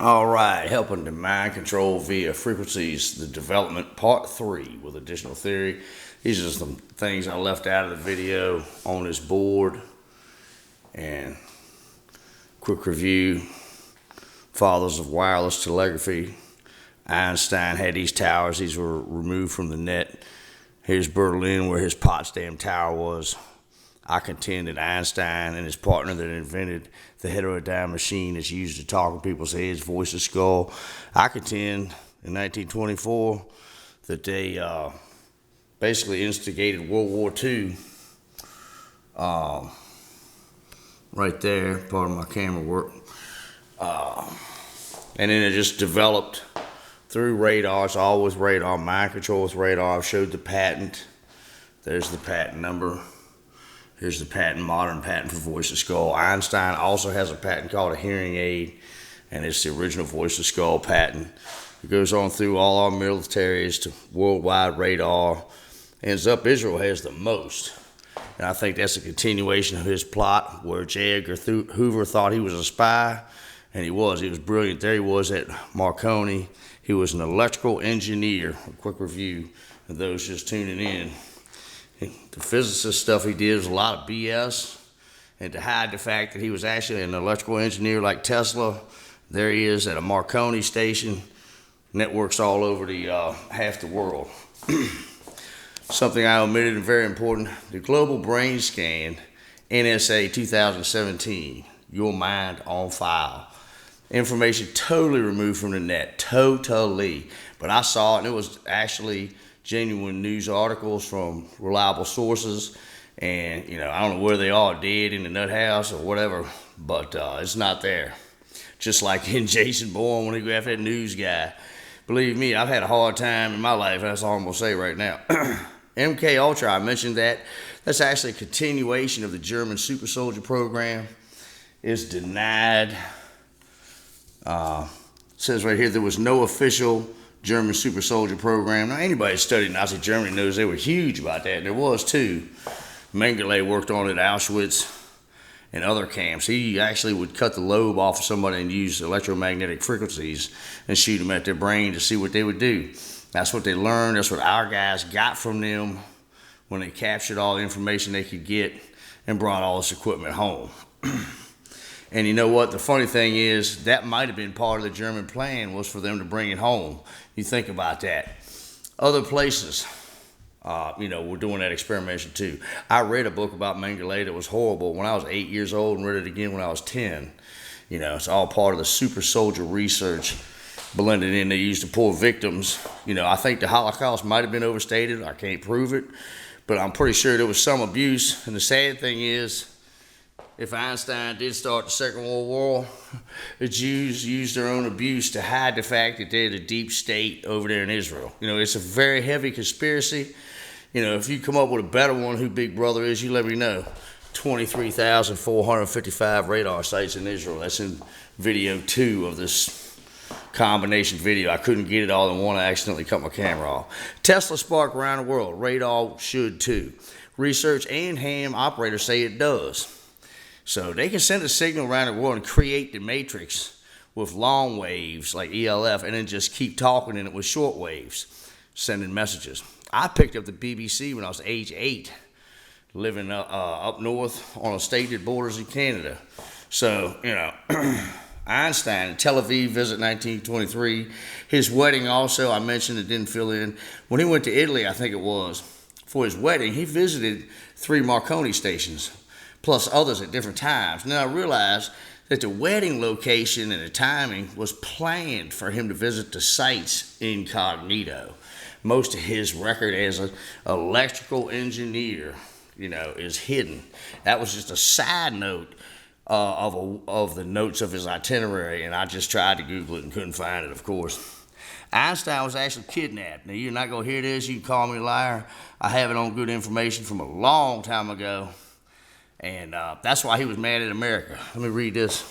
All right, helping to mind control via frequencies, the development part 3 with additional theory. These are some things I left out of the video on this board. And quick review, fathers of wireless telegraphy. Einstein had these towers, these were removed from the net. Here's Berlin where his Potsdam Tower was. I contend that Einstein and his partner that invented the heterodyne machine that's used to talk in people's heads, voice the skull, I contend in 1924 that they basically instigated World War II. Right there, part of my camera work. And then it just developed through radar. It's always radar, mind control with radar. I've showed the patent. There's the patent number. Here's the patent, modern patent for voice of skull. Einstein also has a patent called a hearing aid, and it's the original voice of skull patent. It goes on through all our militaries to worldwide radar. Ends up Israel has the most. And I think that's a continuation of his plot where J. Edgar Hoover thought he was a spy, and he was. He was brilliant. There he was at Marconi. He was an electrical engineer. A quick review of those just tuning in. The physicist stuff he did was a lot of BS, and to hide the fact that he was actually an electrical engineer like Tesla, there he is at a Marconi station, networks all over the half the world. Something I omitted and very important, the Global Brain Scan, NSA 2017, Your Mind on File. Information totally removed from the net, totally. But I saw it, and it was actually genuine news articles from reliable sources, and I don't know where they are, dead in the nut house or whatever, but it's not there. Just like in Jason Bourne when he go after that news guy. Believe me, I've had a hard time in my life. That's all I'm gonna say right now. MK Ultra, I mentioned that. That's actually a continuation of the German super soldier program. It's denied. Says right here there was no official German super soldier program. Now, anybody that studied Nazi Germany knows they were huge about that. There was too. Mengele worked on it at Auschwitz and other camps. He actually would cut the lobe off of somebody and use electromagnetic frequencies and shoot them at their brain to see what they would do. That's what they learned. That's what our guys got from them when they captured all the information they could get and brought all this equipment home. And you know what? The funny thing is, that might have been part of the German plan, was for them to bring it home. You think about that. Other places, were doing that experimentation too. I read a book about Mengele that was horrible when I was 8 years old and read it again when I was 10. It's all part of the super soldier research blended in. They used the poor victims. I think the Holocaust might have been overstated. I can't prove it, but I'm pretty sure there was some abuse. And the sad thing is, if Einstein did start the Second World War, the Jews used their own abuse to hide the fact that they're the deep state over there in Israel. It's a very heavy conspiracy. If you come up with a better one who Big Brother is, you let me know. 23,455 radar sites in Israel. That's in video 2 of this combination video. I couldn't get it all in one. I accidentally cut my camera off. Tesla spark around the world. Radar should too. Research and ham operators say it does. So they can send a signal around the world and create the matrix with long waves like ELF and then just keep talking in it with short waves, sending messages. I picked up the BBC when I was age 8, living up north on a state that borders in Canada. So, Einstein, Tel Aviv visit 1923. His wedding also, I mentioned it didn't fill in. When he went to Italy, I think it was, for his wedding, he visited 3 Marconi stations, plus others at different times. Now I realized that the wedding location and the timing was planned for him to visit the sites incognito. Most of his record as an electrical engineer, is hidden. That was just a side note of the notes of his itinerary, and I just tried to Google it and couldn't find it, of course. Einstein was actually kidnapped. Now, you're not going to hear this. You can call me a liar. I have it on good information from a long time ago. And that's why he was mad at America. Let me read this.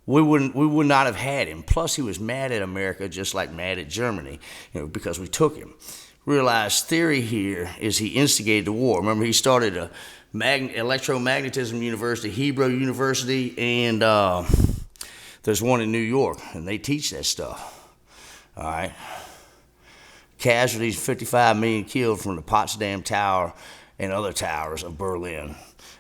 We would not have had him. Plus, he was mad at America just like mad at Germany, because we took him. Realized theory here is he instigated the war. Remember, he started a Electromagnetism University, Hebrew University, and there's one in New York, and they teach that stuff. All right. Casualties, 55 million killed from the Potsdam Tower and other towers of Berlin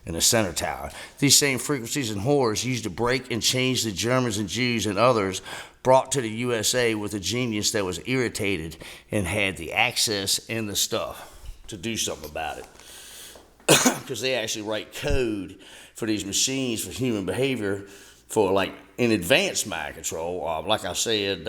and the Center Tower. These same frequencies and horrors used to break and change the Germans and Jews and others brought to the USA with a genius that was irritated and had the access and the stuff to do something about it. Because they actually write code for these machines for human behavior for, like, in advanced mind control. Like I said,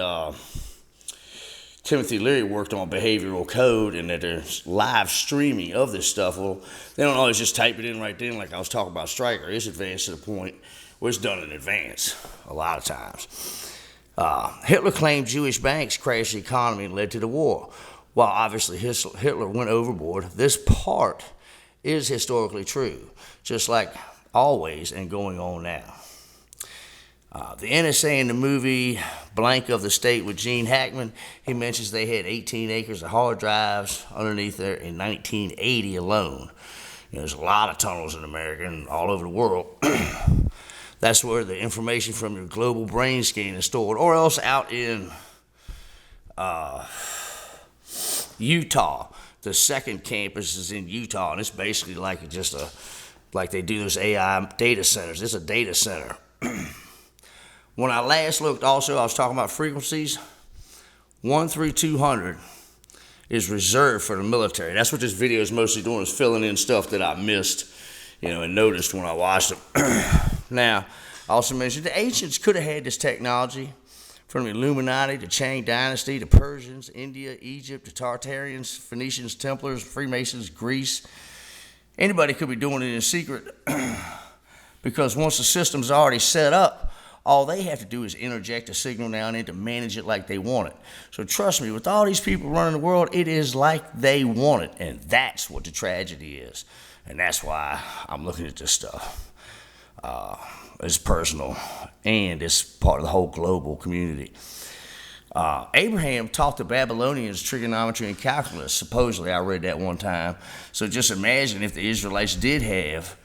Timothy Leary worked on behavioral code, and that there's live streaming of this stuff. Well, they don't always just type it in right then, like I was talking about Stryker. It's advanced to the point where it's done in advance a lot of times. Hitler claimed Jewish banks crashed the economy and led to the war. While obviously Hitler went overboard, this part is historically true, just like always and going on now. The NSA in the movie Blank of the State with Gene Hackman, he mentions they had 18 acres of hard drives underneath there in 1980 alone. There's a lot of tunnels in America and all over the world. That's where the information from your global brain scan is stored, or else out in Utah. The second campus is in Utah, and it's basically like like they do those AI data centers. It's a data center. When I last looked, also, I was talking about frequencies. 1 through 200 is reserved for the military. That's what this video is mostly doing, is filling in stuff that I missed, and noticed when I watched it. Now, I also mentioned the ancients could have had this technology, from the Illuminati, the Qing Dynasty, the Persians, India, Egypt, the Tartarians, Phoenicians, Templars, Freemasons, Greece. Anybody could be doing it in secret, because once the system's already set up, all they have to do is interject a signal now and then to manage it like they want it. So trust me, with all these people running the world, it is like they want it. And that's what the tragedy is. And that's why I'm looking at this stuff. It's personal, and it's part of the whole global community. Abraham taught the Babylonians trigonometry and calculus. Supposedly, I read that one time. So just imagine if the Israelites did have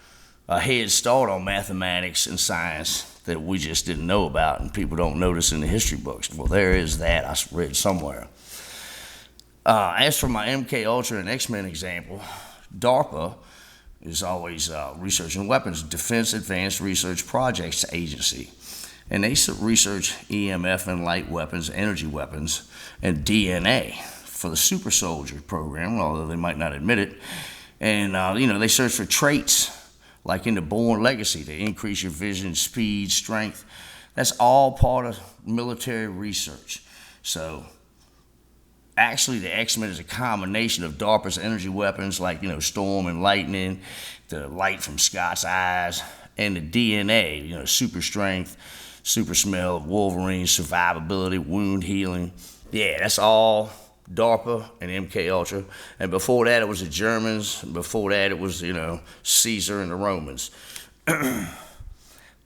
a head start on mathematics and science that we just didn't know about, and people don't notice in the history books. Well, there is that I read somewhere. As for my MK Ultra and X-Men example, DARPA is always researching weapons, Defense Advanced Research Projects Agency. And they research EMF and light weapons, energy weapons, and DNA for the super soldier program, although they might not admit it. And, they search for traits, like in the Born Legacy, to increase your vision, speed, strength. That's all part of military research. So actually, the X-Men is a combination of DARPA's energy weapons, like, storm and lightning, the light from Scott's eyes, and the DNA, super strength, super smell, Wolverine, survivability, wound healing. Yeah, that's all DARPA and MK Ultra. And before that, it was the Germans. And before that, it was, Caesar and the Romans.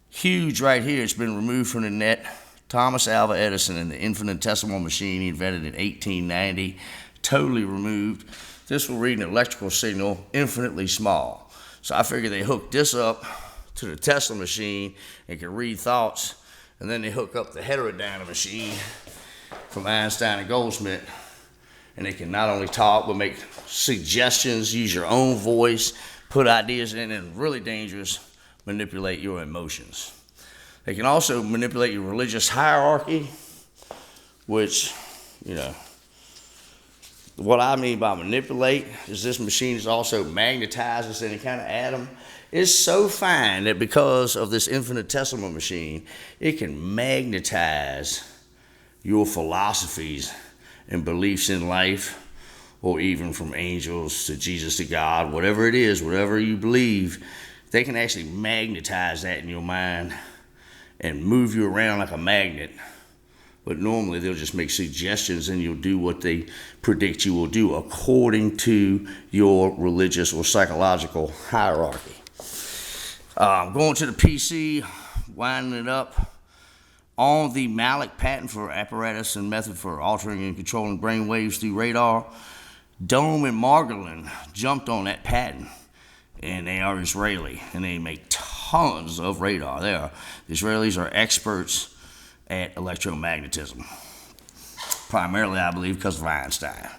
Huge right here. It's been removed from the net. Thomas Alva Edison and the infinitesimal machine he invented in 1890. Totally removed. This will read an electrical signal infinitely small. So I figured they hooked this up to the Tesla machine and could read thoughts. And then they hook up the heterodyne machine from Einstein and Goldsmith. And they can not only talk, but make suggestions, use your own voice, put ideas in, and really dangerous, manipulate your emotions. They can also manipulate your religious hierarchy, which, what I mean by manipulate is this machine is also magnetizes any kind of atom. It's so fine that because of this infinitesimal machine, it can magnetize your philosophies and beliefs in life, or even from angels to Jesus to God, whatever it is, whatever you believe, they can actually magnetize that in your mind and move you around like a magnet. But normally they'll just make suggestions and you'll do what they predict you will do according to your religious or psychological hierarchy. Going to the PC, winding it up. On the Malik patent for apparatus and method for altering and controlling brain waves through radar, Dome and Margolin jumped on that patent and they are Israeli, and they make tons of radar. The Israelis are experts at electromagnetism, primarily, I believe, because of Einstein.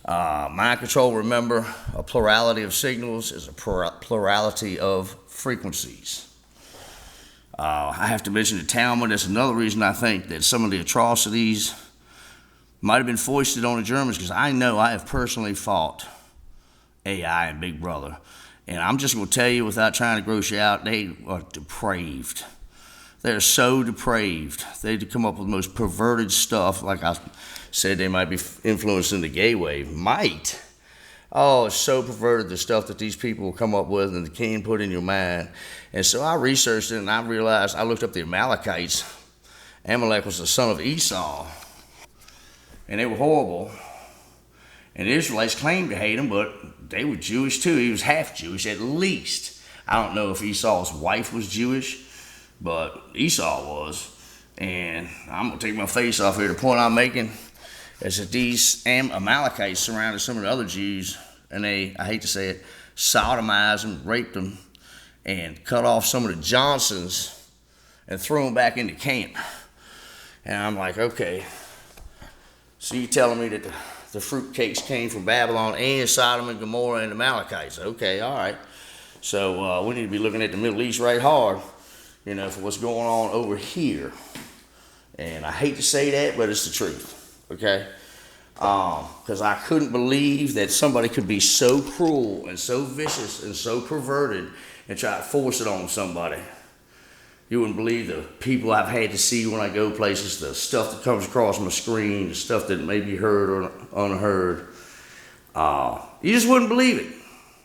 Mind control, remember, a plurality of signals is a plurality of frequencies. I have to mention the Talmud. That's another reason I think that some of the atrocities might have been foisted on the Germans, because I know I have personally fought AI and Big Brother. And I'm just going to tell you, without trying to gross you out, they are depraved. They're so depraved. They come up with the most perverted stuff. Like I said, they might be influencing the gay wave. Might. Oh, it's so perverted, the stuff that these people will come up with and can put in your mind. And so I researched it, and I realized, I looked up the Amalekites. Amalek was the son of Esau. And they were horrible. And the Israelites claimed to hate him, but they were Jewish too. He was half Jewish, at least. I don't know if Esau's wife was Jewish, but Esau was. And I'm going to take my face off here. The point I'm making is that these Amalekites surrounded some of the other Jews, and they, I hate to say it, sodomized them, raped them, and cut off some of the Johnsons and threw them back into camp. And I'm like, okay, so you're telling me that the fruitcakes came from Babylon and Sodom and Gomorrah and the Amalekites. Okay, all right. So we need to be looking at the Middle East right hard, you know, for what's going on over here. And I hate to say that, but it's the truth. Okay, because I couldn't believe that somebody could be so cruel and so vicious and so perverted and try to force it on somebody. You wouldn't believe the people I've had to see when I go places, the stuff that comes across my screen, the stuff that may be heard or unheard. You just wouldn't believe it.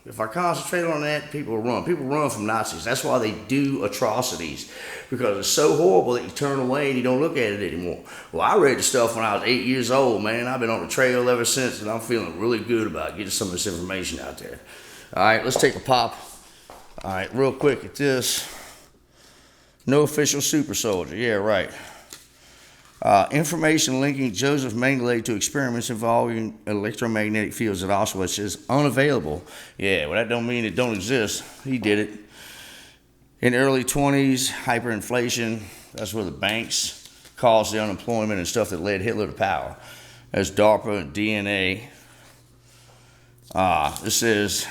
If I concentrate on that, people will run. People run from Nazis. That's why they do atrocities, because it's so horrible that you turn away and you don't look at it anymore. Well, I read the stuff when I was 8 years old, man. I've been on the trail ever since, and I'm feeling really good about getting some of this information out there. All right, let's take a pop. All right, real quick at this. No official super soldier. Yeah, right. Information linking Joseph Mengele to experiments involving electromagnetic fields at Auschwitz is unavailable. Yeah, well, that don't mean it don't exist. He did it. In the early 20s, hyperinflation, that's where the banks caused the unemployment and stuff that led Hitler to power. That's DARPA and DNA. This is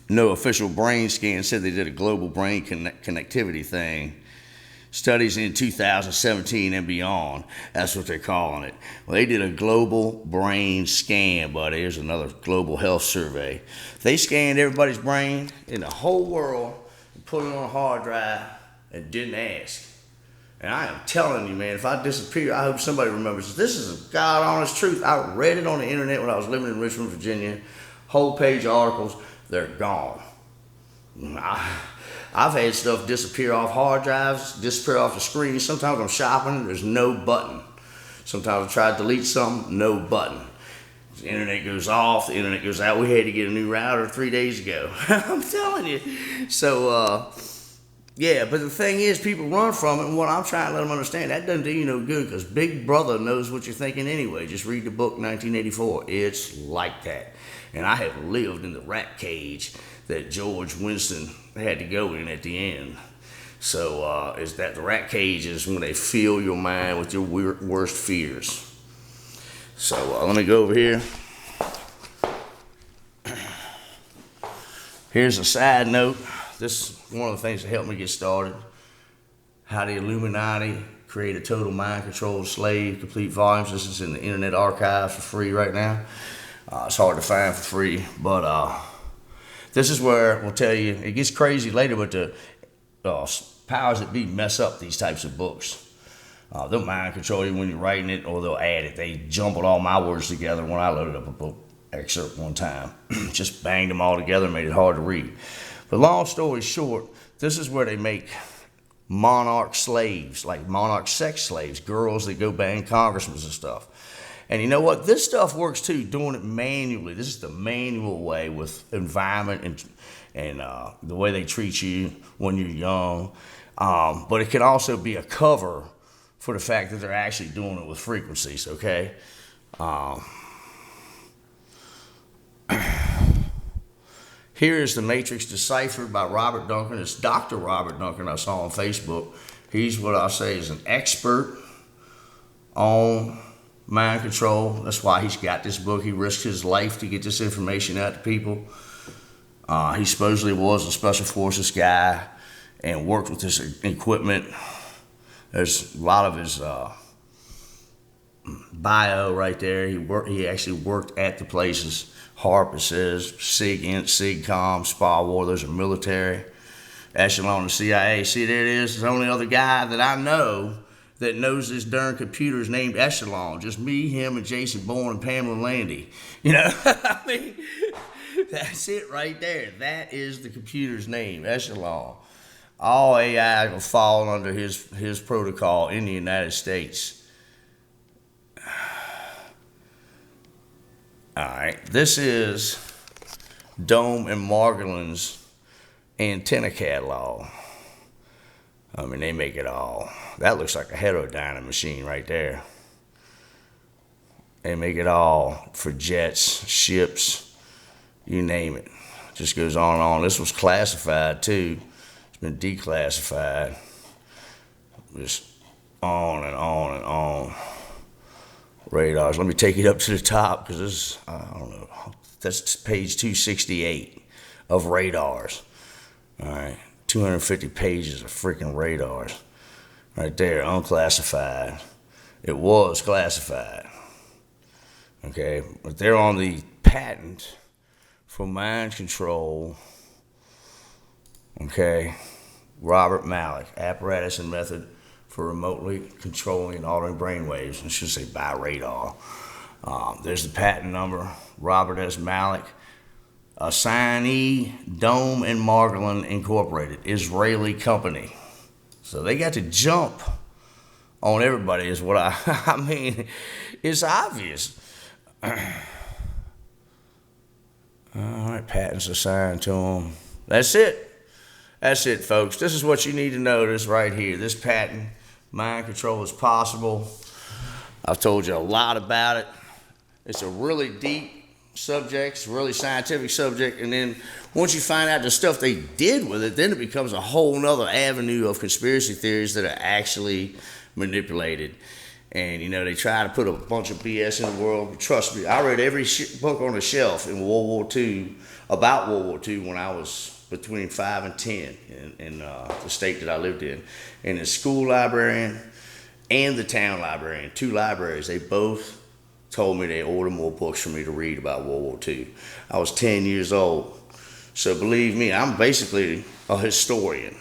no official brain scan. Said they did a global brain connectivity thing. Studies in 2017 and beyond. That's what they're calling it. Well, they did a global brain scan, buddy. Here's another global health survey. They scanned everybody's brain in the whole world and put it on a hard drive and didn't ask. And I am telling you, man, if I disappear, I hope somebody remembers. This is a God honest truth. I read it on the internet when I was living in Richmond, Virginia. Whole page articles. They're gone. I've had stuff disappear off hard drives, disappear off the screen. Sometimes I'm shopping, there's no button. Sometimes I try to delete something, no button. The internet goes off, the internet goes out. We had to get a new router 3 days ago. I'm telling you. So, yeah, but the thing is, people run from it, and what I'm trying to let them understand, that doesn't do you no good, because Big Brother knows what you're thinking anyway. Just read the book 1984. It's like that. And I have lived in the rat cage that George Winston had to go in at the end. So is that the rat cage is when they fill your mind with your worst fears. So let me go over here. Here's a side note. This is one of the things that helped me get started. How the Illuminati create a total mind control slave, complete volumes. This is in the Internet Archive for free right now. It's hard to find for free, but this is where we'll tell you, it gets crazy later, but the powers that be mess up these types of books. They'll mind control you when you're writing it, or they'll add it. They jumbled all my words together when I loaded up a book excerpt one time. Just banged them all together and made it hard to read. But long story short, this is where they make monarch slaves, like monarch sex slaves, girls that go bang congressmen and stuff. And you know what? This stuff works too, doing it manually. This is the manual way with environment and the way they treat you when you're young. But it can also be a cover for the fact that they're actually doing it with frequencies, okay? Here is the Matrix Deciphered by Robert Duncan. It's Dr. Robert Duncan I saw on Facebook. He's what I say is an expert on mind control. That's why he's got this book. He risked his life to get this information out to people. He supposedly was a Special Forces guy and worked with this equipment. There's a lot of his bio right there. He actually worked at the places. HARP, it says, SIG-INT, SIGCOM, SPA War, those are military. Echelon, the CIA. See, there it is. There's the only other guy that I know that knows this darn computer is named Echelon. Just me, him, and Jason Bourne and Pamela Landy. You know, I mean, that's it right there. That is the computer's name, Echelon. All AI will fall under his protocol in the United States. All right, this is Dome and Margolin's antenna catalog. I mean, they make it all. That looks like a heterodyne machine right there. They make it all for jets, ships, you name it. Just goes on and on. This was classified too. It's been declassified. Just on and on and on. Radars. Let me take it up to the top because this, I don't know, that's page 268 of radars. All right, 250 pages of freaking radars. Right there, unclassified. It was classified. Okay, but they're on the patent for mind control. Okay, Robert Malik, apparatus and method for remotely controlling and altering brainwaves. I should say by radar. There's the patent number, Robert S. Malik, assignee, Dome and Margolin Incorporated, Israeli company. So they got to jump on everybody is what I mean, it's obvious. All right, patents assigned to them. That's it. That's it, folks. This is what you need to notice right here. This patent, mind control is possible. I've told you a lot about it. It's a really deep subject. It's a really scientific subject. And then once you find out the stuff they did with it, then it becomes a whole nother avenue of conspiracy theories that are actually manipulated. And, you know, they try to put a bunch of BS in the world. Trust me, I read every book on the shelf in World War II, about World War II, when I was between 5 and 10 in the state that I lived in. And the school librarian and the town librarian, two libraries, they both told me they ordered more books for me to read about World War II. I was 10 years old. So believe me, I'm basically a historian.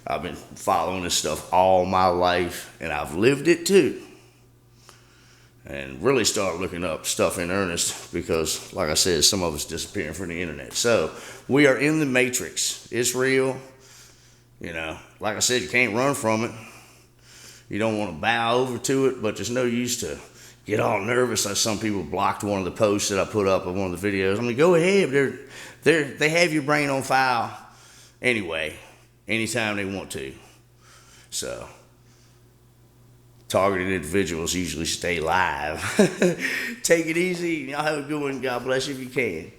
I've been following this stuff all my life, and I've lived it too. And really start looking up stuff in earnest because, like I said, some of it's disappearing from the internet. So we are in the matrix. It's real. You know, like I said, you can't run from it. You don't want to bow over to it, but there's no use to get all nervous. Like some people blocked one of the posts that I put up in one of the videos. I mean, go ahead. They have your brain on file anyway, anytime they want to. So targeted individuals usually stay live. Take it easy. Y'all have a good one. God bless you if you can.